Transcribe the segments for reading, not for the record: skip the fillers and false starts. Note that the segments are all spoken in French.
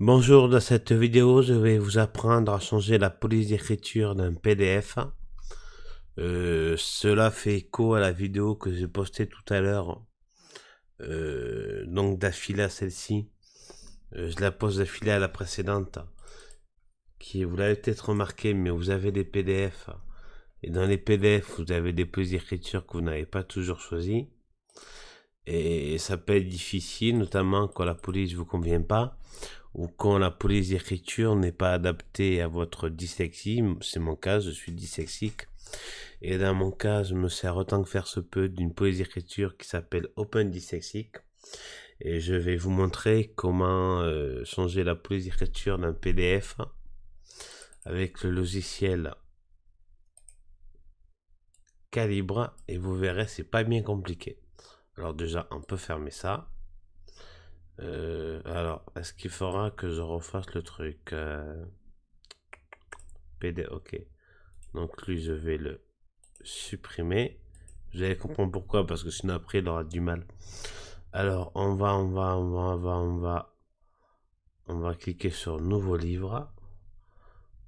Bonjour, dans cette vidéo, je vais vous apprendre à changer la police d'écriture d'un PDF. Cela fait écho à la vidéo que j'ai postée tout à l'heure, donc d'affilée à celle-ci. Je la pose d'affilée à la précédente, qui vous l'avez peut-être remarqué, mais vous avez des PDF. Et dans les PDF, vous avez des polices d'écriture que vous n'avez pas toujours choisies. Et ça peut être difficile, notamment quand la police ne vous convient pas, ou quand la police d'écriture n'est pas adaptée à votre dyslexie. C'est mon cas, je suis dyslexique. Et dans mon cas, je me sers autant que faire se peut d'une police d'écriture qui s'appelle Open Dyslexic. Et je vais vous montrer comment changer la police d'écriture d'un PDF avec le logiciel Calibre. Et vous verrez, c'est pas bien compliqué. Alors déjà, on peut fermer ça. Alors, est-ce qu'il faudra que je refasse le truc PD, ok. Donc lui, je vais le supprimer. Vous allez comprendre pourquoi, parce que sinon après, il aura du mal. Alors, on va cliquer sur Nouveau livre.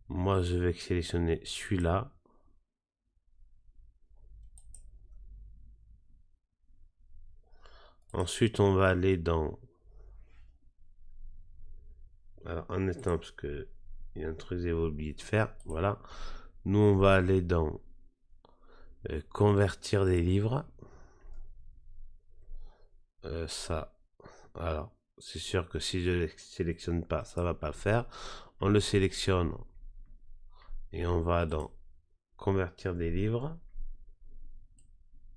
Moi, je vais sélectionner celui-là. Ensuite, on va aller dans... Alors, en étant, parce que il y a un truc que j'ai oublié de faire. Voilà. Nous, on va aller dans Convertir des livres. Ça. Alors, c'est sûr que si je ne le sélectionne pas, ça va pas le faire. On le sélectionne et on va dans Convertir des livres.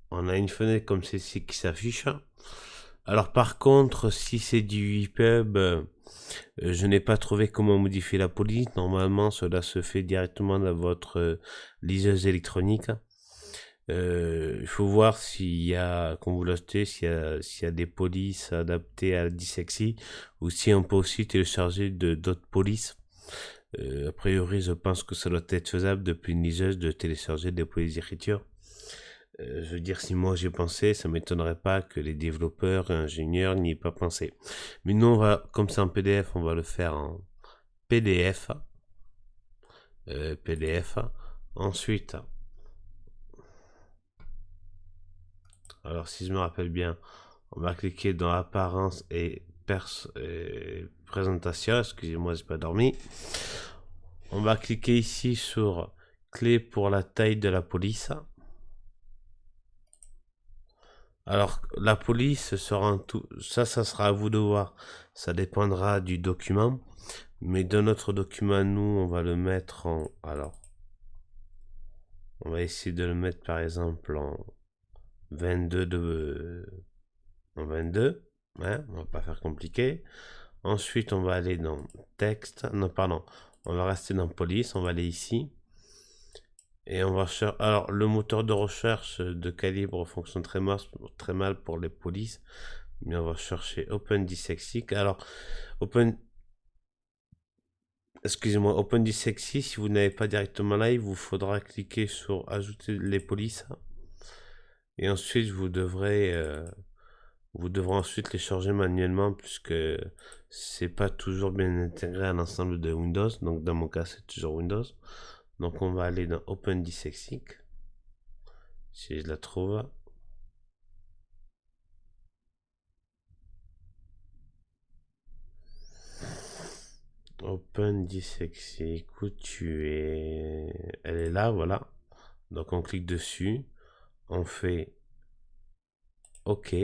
On a une fenêtre comme celle-ci qui s'affiche. Alors par contre, si c'est du EPUB, je n'ai pas trouvé comment modifier la police. Normalement, cela se fait directement dans votre liseuse électronique. Il faut voir s'il y a, quand vous l'achetez, s'il y a des polices adaptées à la dyslexie, ou si on peut aussi télécharger d'autres polices. A priori, je pense que ça doit être faisable depuis une liseuse de télécharger des polices d'écriture. Je veux dire, si moi j'ai pensé, ça m'étonnerait pas que les développeurs et ingénieurs n'y aient pas pensé. Mais nous, on va, comme c'est en PDF, on va le faire en PDF. PDF. Ensuite, alors si je me rappelle bien, on va cliquer dans Apparence et Présentation. Excusez-moi, j'ai pas dormi. On va cliquer ici sur Clé pour la taille de la police. Alors, la police sera en tout. Ça sera à vous de voir. Ça dépendra du document. Mais dans notre document, nous, on va le mettre en. Alors, on va essayer de le mettre par exemple en 22 en 22. Hein, on va pas faire compliqué. Ensuite, on va aller dans texte. Non, pardon. On va rester dans police. On va aller ici. Et on va chercher. Alors, le moteur de recherche de Calibre fonctionne très mal pour les polices. Mais on va chercher Open Dyslexic. Alors, Open. Excusez-moi, Open Dyslexic, si vous n'avez pas directement là, il vous faudra cliquer sur Ajouter les polices. Et ensuite, vous devrez ensuite les charger manuellement puisque c'est pas toujours bien intégré à l'ensemble de Windows. Donc, dans mon cas, c'est toujours Windows. Donc, on va aller dans Open Dyslexic. Si je la trouve. Open Dyslexic, où tu es? Elle est là, voilà. Donc, on clique dessus. On fait OK.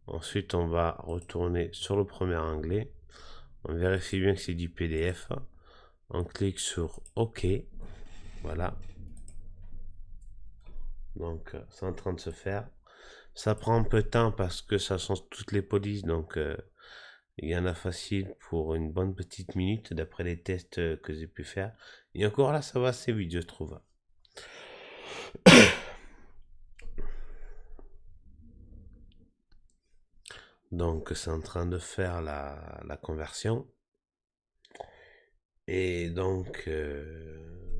Ensuite, on va retourner sur le premier onglet. On vérifie bien que c'est du PDF. On clique sur OK. Voilà. Donc, c'est en train de se faire. Ça prend un peu de temps parce que ça change toutes les polices. Donc, il y en a facile pour une bonne petite minute d'après les tests que j'ai pu faire. Et encore là, ça va assez vite, je trouve. Donc, c'est en train de faire la conversion. Et donc,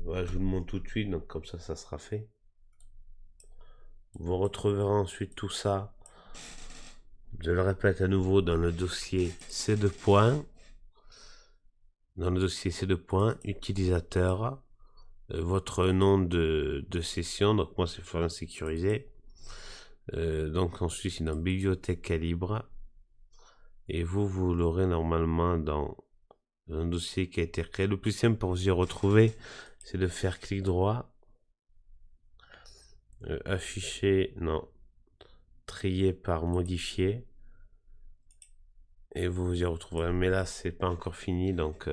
voilà, je vous le montre tout de suite. Donc, comme ça sera fait. Vous retrouverez ensuite tout ça Je le répète à nouveau, dans le dossier C2 utilisateur, votre nom de session, donc moi c'est Florent Sécurisé. Donc ensuite c'est dans bibliothèque calibre. Et vous l'aurez normalement dans un dossier qui a été créé. Le plus simple pour vous y retrouver, c'est de faire clic droit, afficher, non, trier par modifier, et vous vous y retrouverez. Mais là, c'est pas encore fini, donc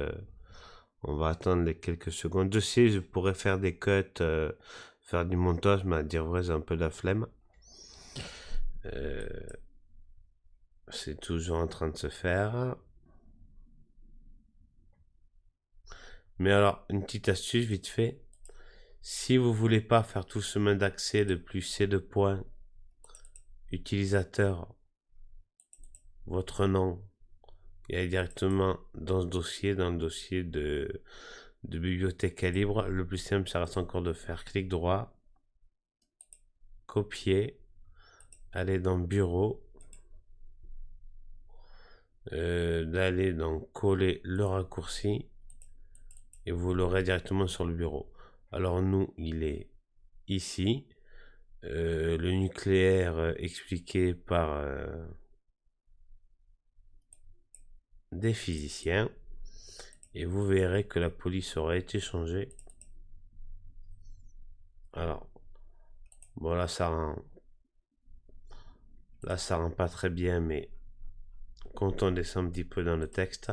on va attendre les quelques secondes. Dossier, je pourrais faire des cuts, faire du montage, mais à dire vrai, j'ai un peu de la flemme. C'est toujours en train de se faire. Mais alors, une petite astuce vite fait. Si vous voulez pas faire tout ce chemin d'accès de plus C2 utilisateur, votre nom, et aller directement dans ce dossier, dans le dossier de bibliothèque calibre, le plus simple, ça reste encore de faire clic droit, copier, aller dans bureau, d'aller dans coller le raccourci, et vous l'aurez directement sur le bureau. Alors nous, il est ici, le nucléaire expliqué par des physiciens, et vous verrez que la police aura été changée. Alors, bon là ça rend pas très bien, mais quand on descend un petit peu dans le texte,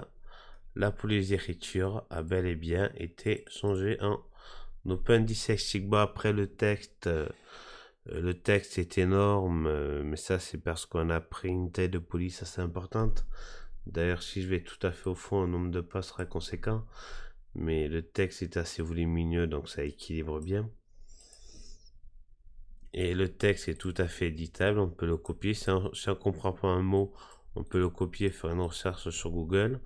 la police d'écriture a bel et bien été changée en open dyslexique. Bon, après le texte est énorme, mais ça c'est parce qu'on a pris une taille de police assez importante. D'ailleurs, si je vais tout à fait au fond, le nombre de pas sera conséquent, mais le texte est assez volumineux, donc ça équilibre bien. Et le texte est tout à fait éditable, on peut le copier. Si on ne comprend pas un mot, on peut le copier, faire une recherche sur Google.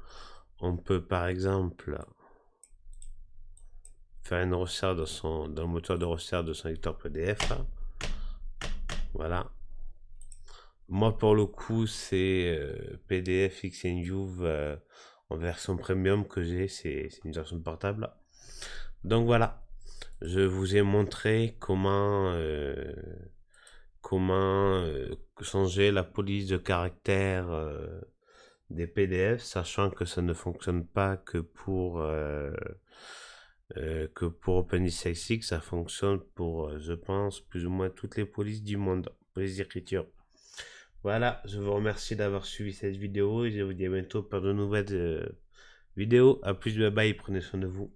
On peut par exemple faire une recherche dans le moteur de recherche de son lecteur PDF. Voilà. Moi pour le coup c'est PDF XNUV en version premium que j'ai, c'est une version portable. Donc voilà, je vous ai montré comment changer la police de caractère des PDF, sachant que ça ne fonctionne pas que pour Open Dyslexic, ça fonctionne pour, je pense, plus ou moins toutes les polices du monde, police d'écriture. Voilà, je vous remercie d'avoir suivi cette vidéo et je vous dis à bientôt pour de nouvelles vidéos. A plus, bye bye, prenez soin de vous.